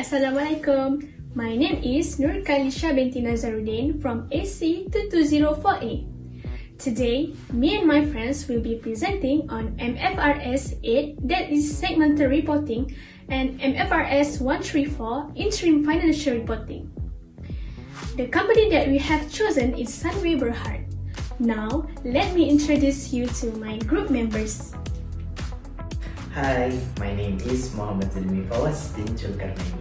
Assalamualaikum. My name is Nur Kalisha binti Nazaruddin from AC 2204A. Today, me and my friends will be presenting on MFRS8, that is segmental reporting, and MFRS134, interim financial reporting. The company that we have chosen is Sunway Berhad. Now, let me introduce you to my group members. Hi, my name is Muhammad Zulmi Fawaz bin Julkarnaini.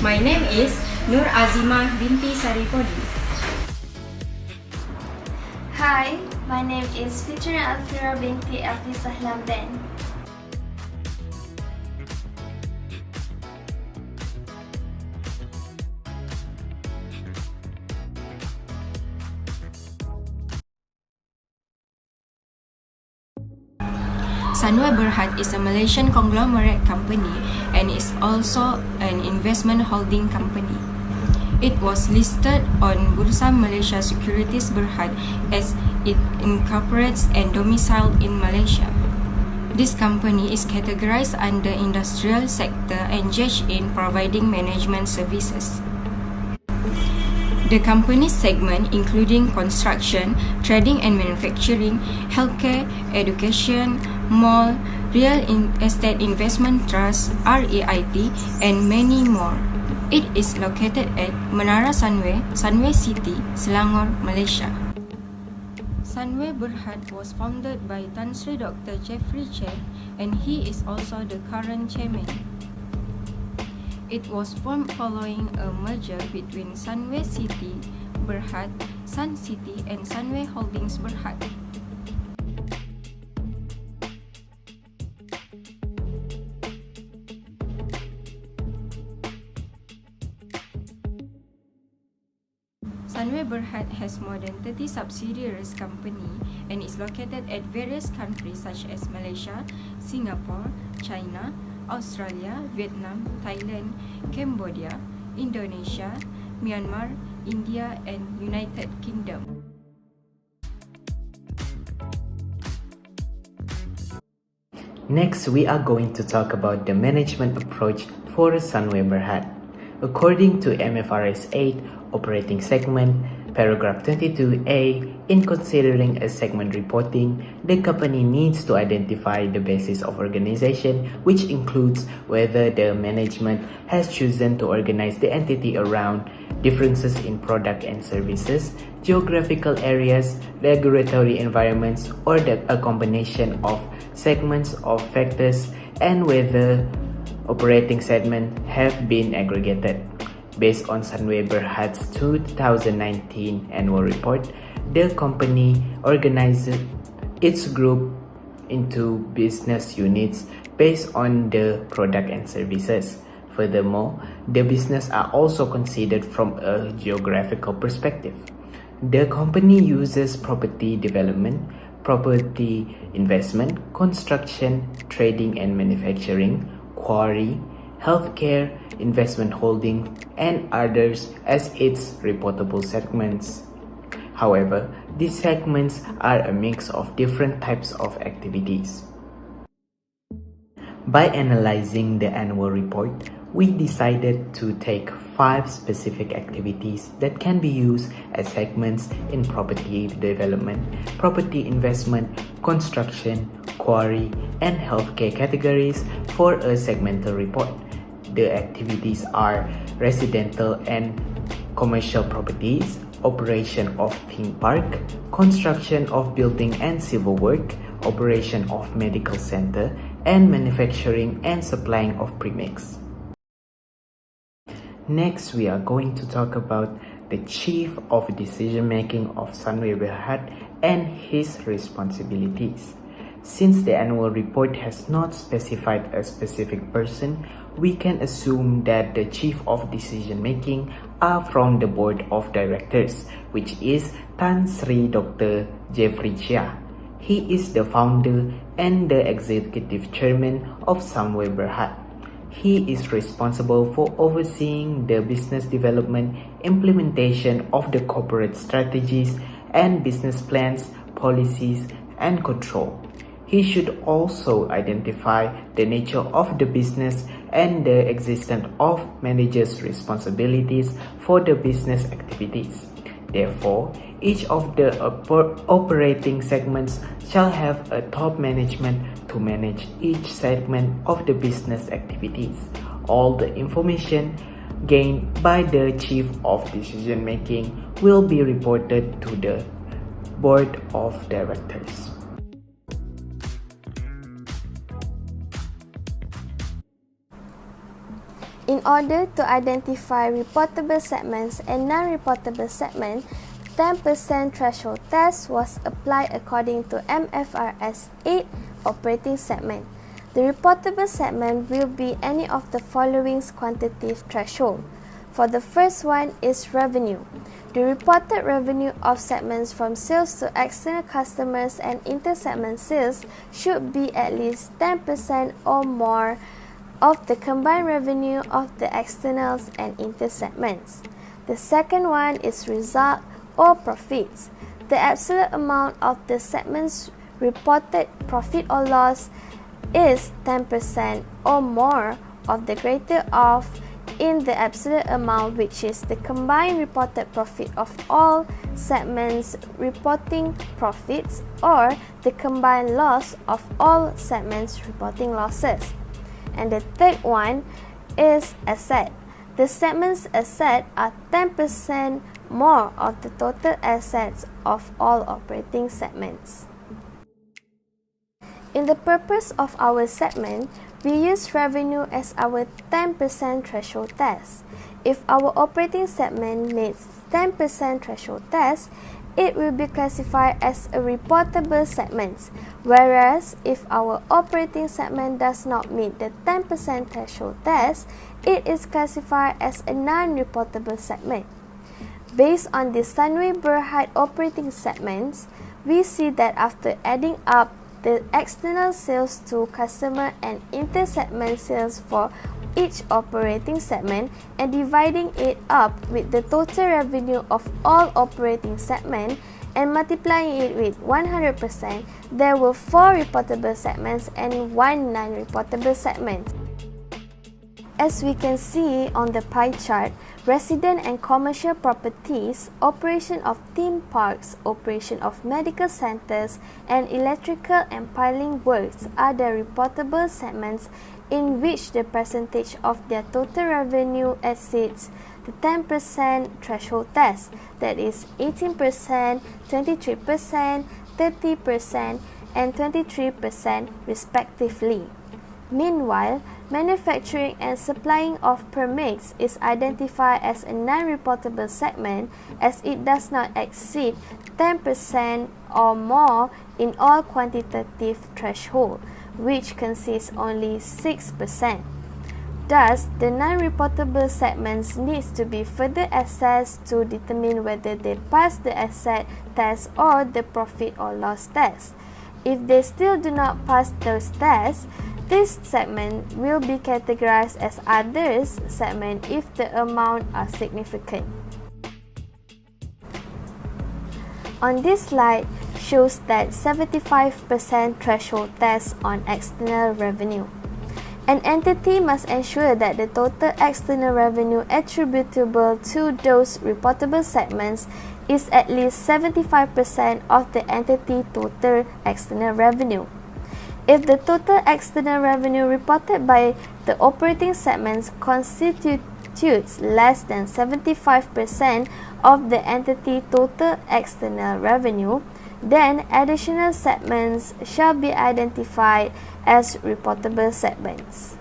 My name is Nur Azimah binti Saripodi. Hi, my name is Fitri Alfira binti Alfi Sahlam Ben. Sunway Berhad is a Malaysian conglomerate company and is also an investment holding company. It was listed on Bursa Malaysia Securities Berhad as it incorporates and domiciled in Malaysia. This company is categorized under industrial sector engaged in providing management services. The company's segment including construction, trading and manufacturing, healthcare, education, mall, real estate investment trust, REIT, and many more. It is located at Menara Sunway, Sunway City, Selangor, Malaysia. Sunway Berhad was founded by Tan Sri Dr. Jeffrey Che, and he is also the current chairman. It was formed following a merger between Sunway City Berhad, Sun City, and Sunway Holdings Berhad. Sunway Berhad has more than 30 subsidiaries company and is located at various countries such as Malaysia, Singapore, China, Australia, Vietnam, Thailand, Cambodia, Indonesia, Myanmar, India, and United Kingdom. Next, we are going to talk about the management approach for Sunway Berhad. According to MFRS8 operating segment, paragraph 22A, in considering a segment reporting, the company needs to identify the basis of organization, which includes whether the management has chosen to organize the entity around differences in product and services, geographical areas, regulatory environments, or a combination of segments of factors, and whether operating segments have been aggregated. Based on Sunway Berhad's 2019 annual report, the company organized its group into business units based on the product and services. Furthermore, the business are also considered from a geographical perspective. The company uses property development, property investment, construction, trading and manufacturing, quarry, healthcare, investment holding, and others as its reportable segments. However, these segments are a mix of different types of activities. By analyzing the annual report, we decided to take 5 specific activities that can be used as segments in property development, property investment, construction, quarry, and healthcare categories for a segmental report. The activities are residential and commercial properties, operation of theme park, construction of building and civil work, operation of medical center, and manufacturing and supplying of premix. Next, we are going to talk about the Chief of Decision Making of Sunway Berhad and his responsibilities. Since the annual report has not specified a specific person, we can assume that the Chief of Decision Making are from the Board of Directors, which is Tan Sri Dr. Jeffrey Chia. He is the founder and the executive chairman of Sunway Berhad. He is responsible for overseeing the business development, implementation of the corporate strategies and business plans, policies, and control. he should also identify the nature of the business and the existence of managers' responsibilities for the business activities. Therefore, each of the operating segments shall have a top management to manage each segment of the business activities. All the information gained by the Chief of Decision Making will be reported to the Board of Directors. In order to identify reportable segments and non-reportable segments, 10% threshold test was applied according to MFRS8 operating segment. The reportable segment will be any of the following quantitative threshold. For the first one is revenue. The reported revenue of segments from sales to external customers and inter-segment sales should be at least 10% or more of the combined revenue of the externals and inter-segments. The second one is result or profits. The absolute amount of the segment's reported profit or loss is 10% or more of the greater of in the absolute amount, which is the combined reported profit of all segments reporting profits, or the combined loss of all segments reporting losses. And the third one is asset. The segment's assets are 10% more of the total assets of all operating segments. In the purpose of our segment, we use revenue as our 10% threshold test. If our operating segment meets 10% threshold test, it will be classified as a reportable segment, whereas if our operating segment does not meet the 10% threshold test, it is classified as a non-reportable segment. Based on the Sunway Berhad operating segments, we see that after adding up the external sales to customer and inter-segment sales for each operating segment and dividing it up with the total revenue of all operating segments and multiplying it with 100%, there were 4 reportable segments and 1 non-reportable segment. As we can see on the pie chart, resident and commercial properties, operation of theme parks, operation of medical centers, and electrical and piling works are the reportable segments in which the percentage of their total revenue exceeds the 10% threshold test, that is 18%, 23%, 30%, and 23% respectively. Meanwhile, manufacturing and supplying of permits is identified as a non-reportable segment as it does not exceed 10% or more in all quantitative threshold, which consists only 6%. Thus, the non-reportable segments needs to be further assessed to determine whether they pass the asset test or the profit or loss test. If they still do not pass those tests, this segment will be categorized as others segment if the amount are significant. On this slide shows that 75% threshold test on external revenue. An entity must ensure that the total external revenue attributable to those reportable segments is at least 75% of the entity total external revenue. If the total external revenue reported by the operating segments constitutes less than 75% of the entity total external revenue, then additional segments shall be identified as reportable segments.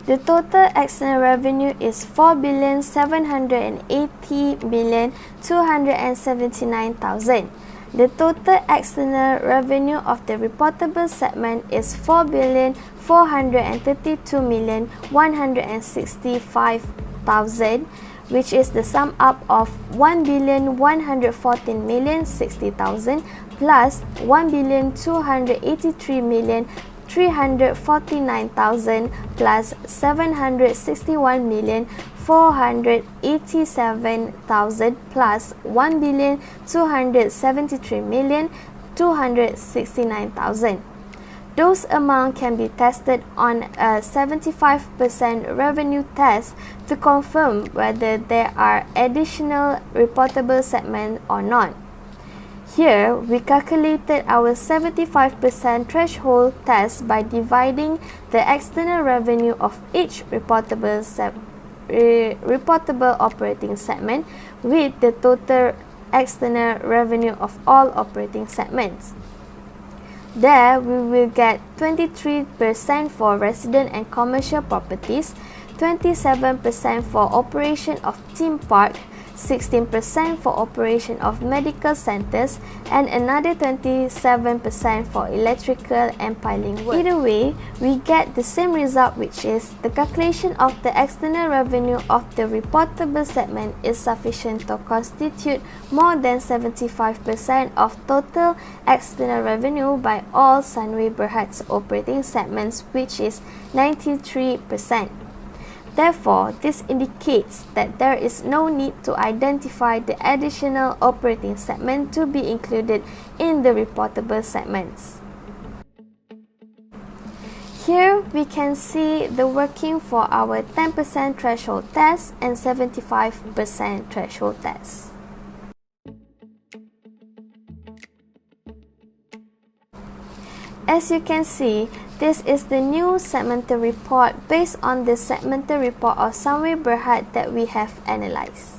The total external revenue is 4,780,279,000. The total external revenue of the reportable segment is 4,432,165,000, which is the sum up of 1,114,060,000 plus 1,283,349,000 plus 761,487,000 plus 1,273,000 269,000. Those amounts can be tested on a 75% revenue test to confirm whether there are additional reportable segments or not. Here, we calculated our 75% threshold test by dividing the external revenue of each reportable operating segment with the total external revenue of all operating segments. There, we will get 23% for resident and commercial properties, 27% for operation of theme park, 16% for operation of medical centers, and another 27% for electrical and piling work. Either way, we get the same result, which is the calculation of the external revenue of the reportable segment is sufficient to constitute more than 75% of total external revenue by all Sunway Berhad's operating segments, which is 93%. Therefore, this indicates that there is no need to identify the additional operating segment to be included in the reportable segments. Here, we can see the working for our 10% threshold test and 75% threshold test. As you can see, this is the new segmental report based on the segmental report of Sunway Berhad that we have analyzed.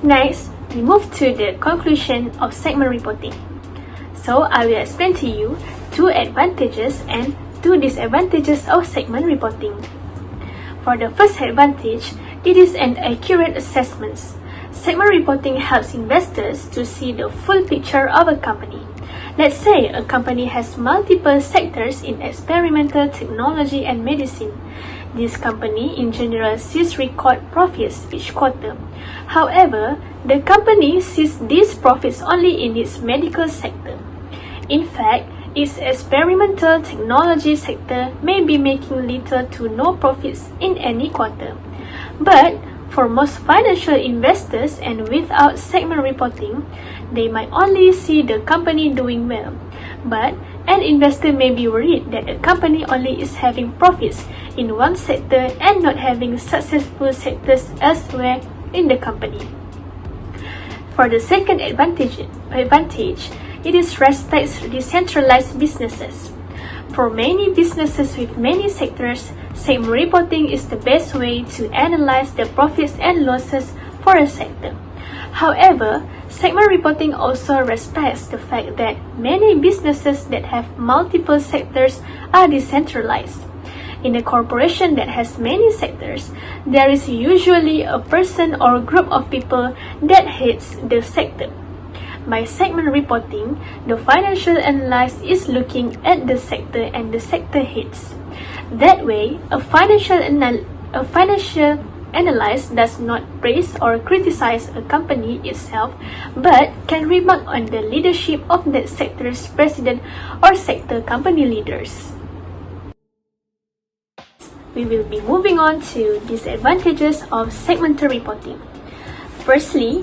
Next, we move to the conclusion of segment reporting. So, I will explain to you 2 advantages and 2 disadvantages of segment reporting. For the first advantage, it is an accurate assessment. Segment reporting helps investors to see the full picture of a company. Let's say a company has multiple sectors in experimental technology and medicine. This company in general sees record profits each quarter. However, the company sees these profits only in its medical sector. In fact, its experimental technology sector may be making little to no profits in any quarter. But for most financial investors and without segment reporting, they might only see the company doing well. But an investor may be worried that a company only is having profits in one sector and not having successful sectors elsewhere in the company. For the second advantage, it is respects decentralized businesses. For many businesses with many sectors, segment reporting is the best way to analyze the profits and losses for a sector. However, segment reporting also respects the fact that many businesses that have multiple sectors are decentralized. In a corporation that has many sectors, there is usually a person or group of people that heads the sector. By segment reporting, the financial analyst is looking at the sector and the sector heads. That way, a financial analyst does not praise or criticize a company itself, but can remark on the leadership of that sector's president or sector company leaders. We will be moving on to disadvantages of segmental reporting. Firstly,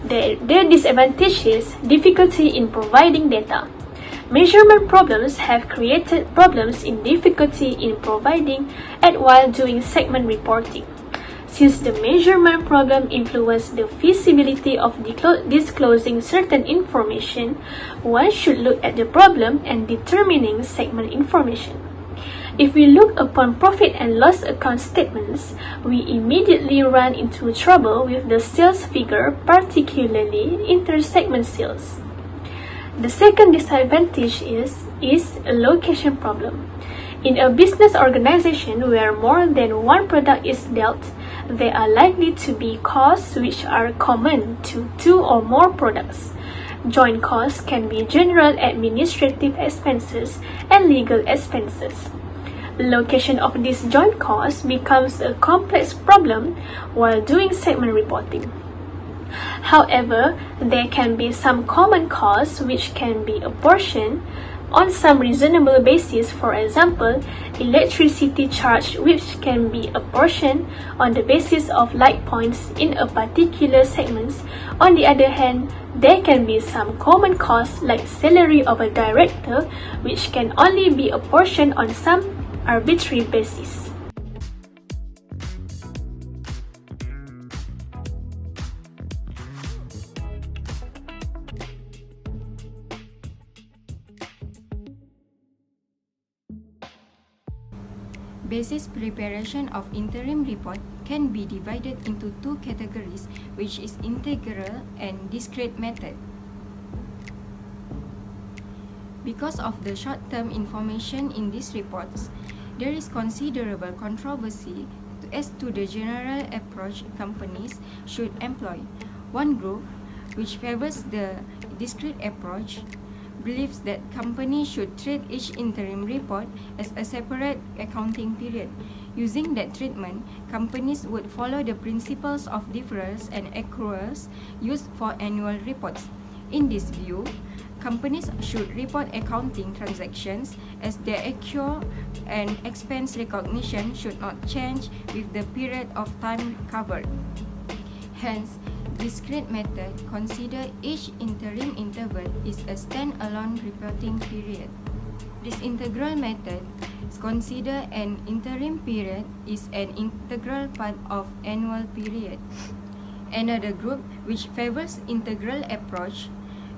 the disadvantage is difficulty in providing data. Measurement problems have created problems in difficulty in providing and while doing segment reporting. Since the measurement problem influences the feasibility of disclosing certain information, one should look at the problem and determining segment information. If we look upon profit and loss account statements, we immediately run into trouble with the sales figure, particularly inter-segment sales. The second disadvantage is a location problem. In a business organization where more than one product is dealt, there are likely to be costs which are common to 2 or more products. Joint costs can be general administrative expenses and legal expenses. location of disjoint costs becomes a complex problem while doing segment reporting. However, there can be some common costs which can be apportioned on some reasonable basis. For example, electricity charge which can be apportioned on the basis of light points in a particular segment. On the other hand, there can be some common costs like salary of a director which can only be apportioned on some arbitrary basis. Basis preparation of interim report can be divided into two categories, which is integral and discrete method. Because of the short-term information in these reports, there is considerable controversy as to the general approach companies should employ. One group, which favors the discrete approach, believes that companies should treat each interim report as a separate accounting period. Using that treatment, companies would follow the principles of deferrals and accruals used for annual reports. In this view, companies should report accounting transactions as their accrual and expense recognition should not change with the period of time covered. Hence, discrete method consider each interim interval is a stand-alone reporting period. This integral method consider an interim period is an integral part of annual period. Another group, which favors integral approach,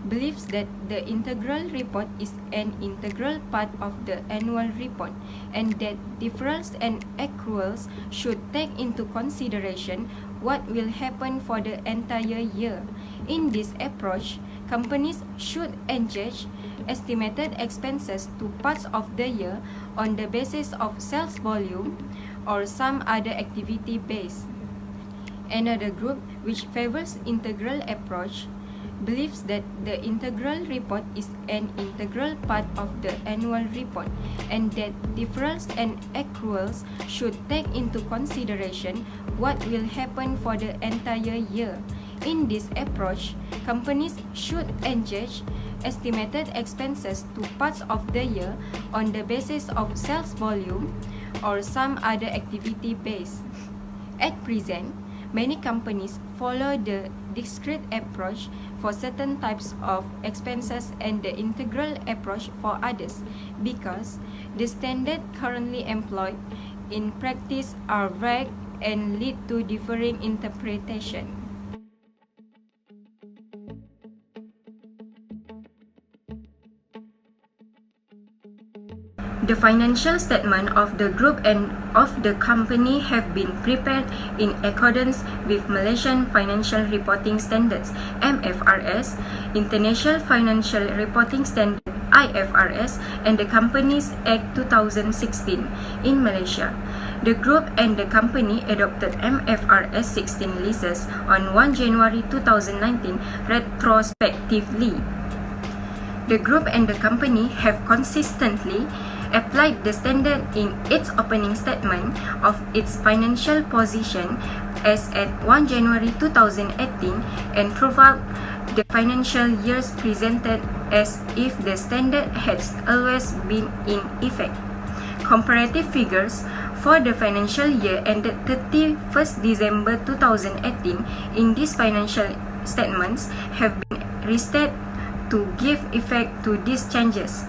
believes that the integral report is an integral part of the annual report and that deferrals and accruals should take into consideration what will happen for the entire year. In this approach, companies should engage estimated expenses to parts of the year on the basis of sales volume or some other activity base. Another group, which favors integral approach, believes that the integral report is an integral part of the annual report and that deferrals and accruals should take into consideration what will happen for the entire year. In this approach, companies should engage estimated expenses to parts of the year on the basis of sales volume or some other activity base. At present, many companies follow the discrete approach for certain types of expenses and the integral approach for others because the standards currently employed in practice are vague and lead to differing interpretation. The financial statement of the group and of the company have been prepared in accordance with Malaysian Financial Reporting Standards (MFRS), International Financial Reporting Standard (IFRS), and the Companies Act 2016 in Malaysia. The group and the company adopted MFRS16 leases on 1 January 2019 retrospectively. The group and the company have consistently applied the standard in its opening statement of its financial position as at 1 January 2018 and throughout the financial years presented as if the standard has always been in effect. Comparative figures for the financial year ended 31st December 2018 in these financial statements have been restated to give effect to these changes.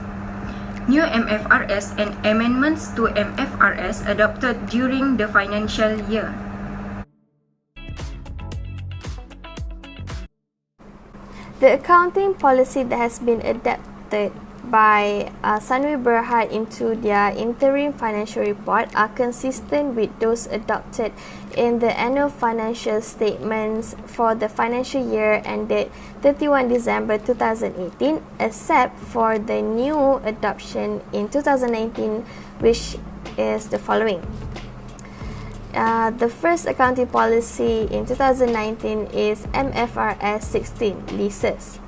New MFRS and amendments to MFRS adopted during the financial year. The accounting policy that has been adapted by Sunway Berhad into their interim financial report are consistent with those adopted in the annual financial statements for the financial year ended 31 December 2018, except for the new adoption in 2019, which is the following. The first accounting policy in 2019 is MFRS 16 leases.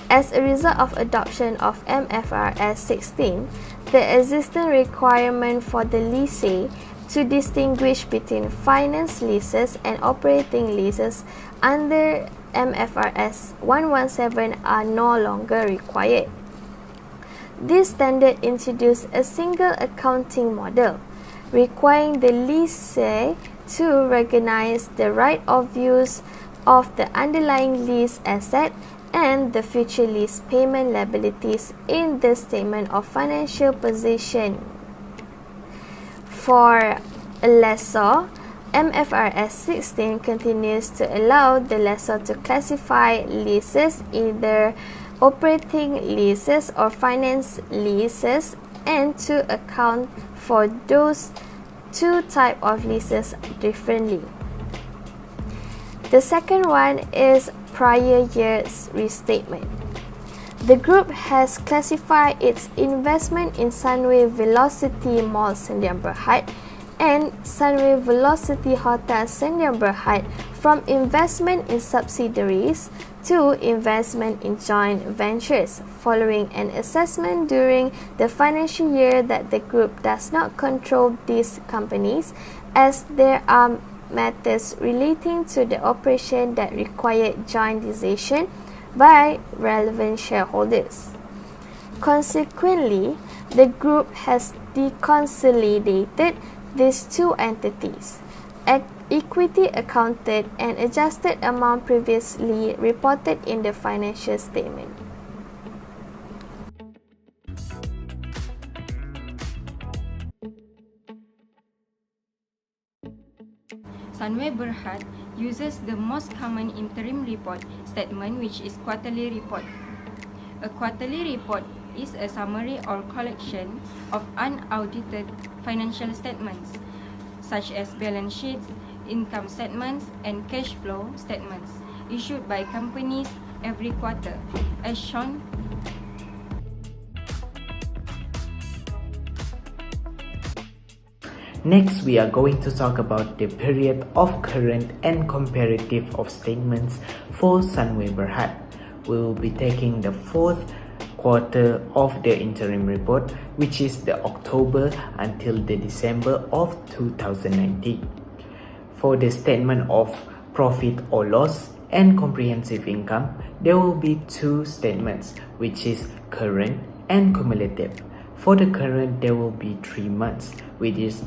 As a result of adoption of MFRS 16, the existing requirement for the lessee to distinguish between finance leases and operating leases under MFRS117 are no longer required. This standard introduced a single accounting model, requiring the lessee to recognize the right of use of the underlying lease asset and the future lease payment liabilities in the statement of financial position. For a lessor, MFRS16 continues to allow the lessor to classify leases either operating leases or finance leases and to account for those two types of leases differently. The second one is prior year's restatement. The group has classified its investment in Sunway Velocity Mall Sdn Bhd and Sunway Velocity Hotel Sdn Bhd from investment in subsidiaries to investment in joint ventures, following an assessment during the financial year that the group does not control these companies, as there are matters relating to the operation that required joint decision by relevant shareholders. Consequently, the group has deconsolidated these two entities, equity accounted and adjusted amount previously reported in the financial statement. Sunway Berhad uses the most common interim report statement, which is quarterly report. A quarterly report is a summary or collection of unaudited financial statements, such as balance sheets, income statements, and cash flow statements, issued by companies every quarter, as shown. Next, we are going to talk about the period of current and comparative of statements for Sunway Berhad. We will be taking the fourth quarter of the interim report, which is the October until the December of 2019. For the statement of profit or loss and comprehensive income, there will be two statements, which is current and cumulative. For the current, there will be 3 months, which is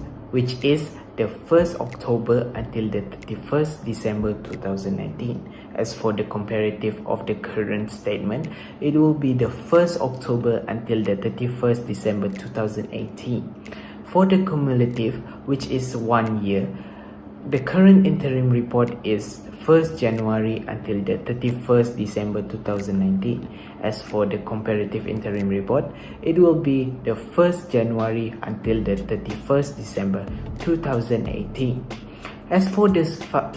the 1st October until the 31st December 2019. As for the comparative of the current statement, it will be the 1st October until the 31st December 2018. For the cumulative, which is 1 year, the current interim report is 1st January until the 31st December 2019. As for the comparative interim report, it will be the 1st January until the 31st December 2018. As for the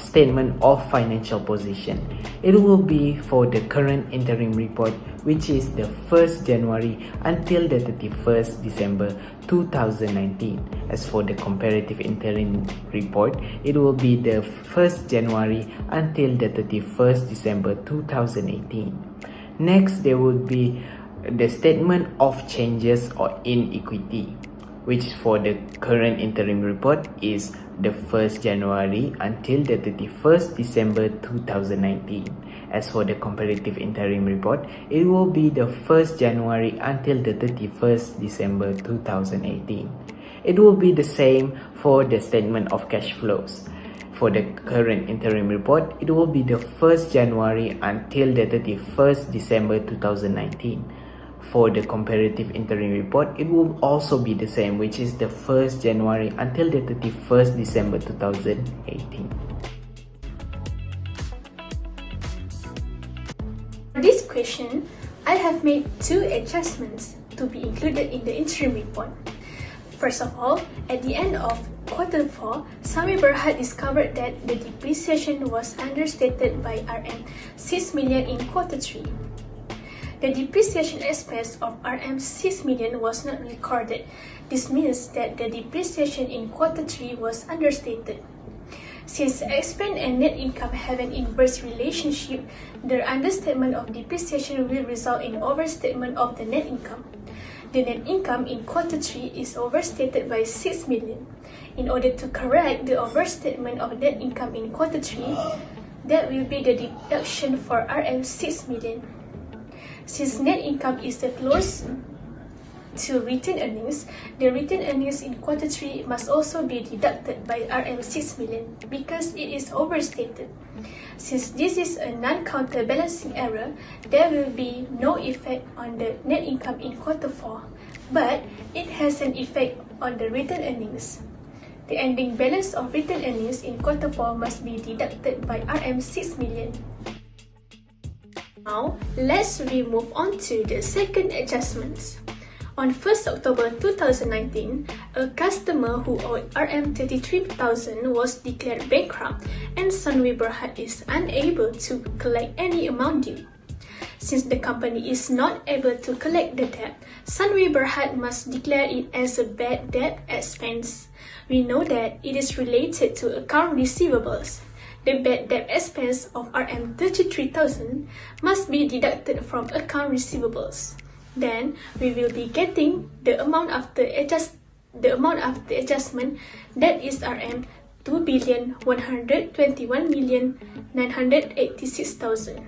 statement of financial position, it will be for the current interim report, which is the 1st January until the 31st December 2019. As for the comparative interim report, it will be the 1st January until the 31st December 2018. Next, there will be the statement of changes or inequity, which for the current interim report is the 1st January until the 31st December 2019. As for the comparative interim report, it will be the 1st January until the 31st December 2018. It will be the same for the statement of cash flows. For the current interim report, it will be the 1st January until the 31st December 2019. For the comparative interim report, it will also be the same, which is the 1st January until the 31st December 2018. For this question, I have made 2 adjustments to be included in the interim report. First of all, at the end of Quarter 4, Sunway Berhad discovered that the depreciation was understated by Rm 6 million in Quarter 3. The depreciation expense of Rm 6 million was not recorded. This means that the depreciation in Quarter 3 was understated. Since expense and net income have an inverse relationship, the understatement of depreciation will result in overstatement of the net income. the net income in Q3 is overstated by 6 million. In order to correct the overstatement of net income in Q3, that will be the deduction for RM6 million. Since net income is the close to retained earnings, the retained earnings in Q3 must also be deducted by RM6 million because it is overstated. Since this is a non-counterbalancing error, there will be no effect on the net income in Q4, but it has an effect on the retained earnings. The ending balance of retained earnings in Q4 must be deducted by RM6 million. Now, let's move on to the second adjustments. On 1st October 2019, a customer who owed RM33,000 was declared bankrupt and Sunway Berhad is unable to collect any amount due. Since the company is not able to collect the debt, Sunway Berhad must declare it as a bad debt expense. We know that it is related to account receivables. The bad debt expense of RM33,000 must be deducted from account receivables. Then we will be getting the amount after adjustment, that is RM2,121,986,000.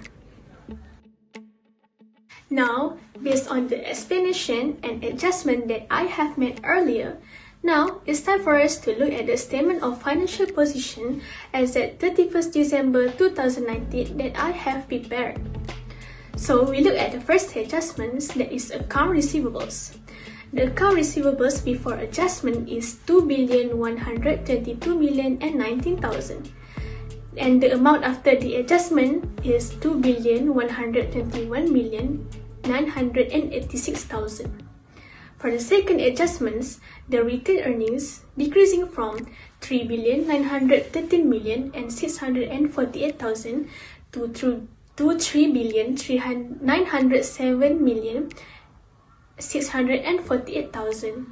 Now, based on the explanation and adjustment that I have made earlier, now it's time for us to look at the statement of financial position as at 31st December 2019 that I have prepared. So we look at the first adjustments, that is account receivables. The account receivables before adjustment is 2,122,019,000, and the amount after the adjustment is 2,121,986,000. For the second adjustments, the retained earnings decreasing from 3,913,648,000 to 3,907,648,000.